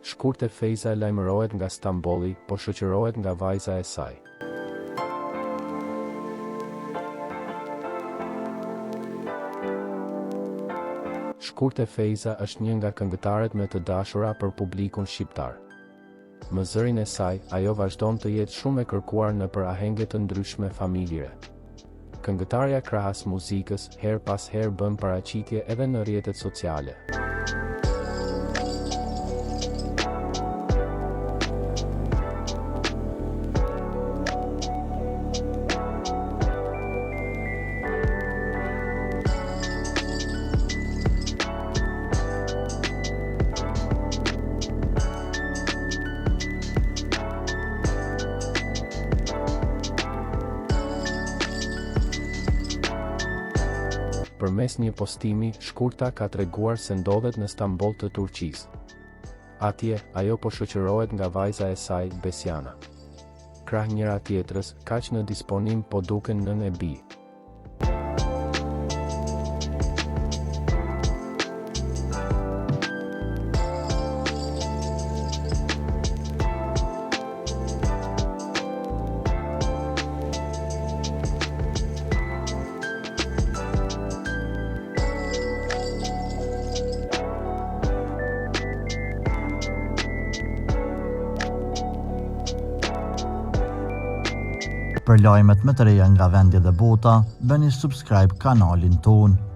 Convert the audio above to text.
Shkurte Feyza lajmërohet nga Stambolli, po shoqërohet nga vajza e saj. Shkurte Feyza është një nga këngëtarët më të dashura për publikun shqiptar. Me zërin e saj, ajo vazhdon të jetë shumë e kërkuar nëpër ahenge të ndryshme familjare. Këngëtarja krahas muzikës, her pas her bën paraqitje edhe në rrjetet sociale. Përmes një postimi, Shkurta ka treguar se ndodhet në Stamboll të Turqisë. Atje, ajo po shoqërohet nga vajza e saj, Besiana. Krah njëra tjetrës, kaq në disponim po duken nën e bij. Për lajmet më të reja nga vendi dhe bota, bëni subscribe kanalin tonë.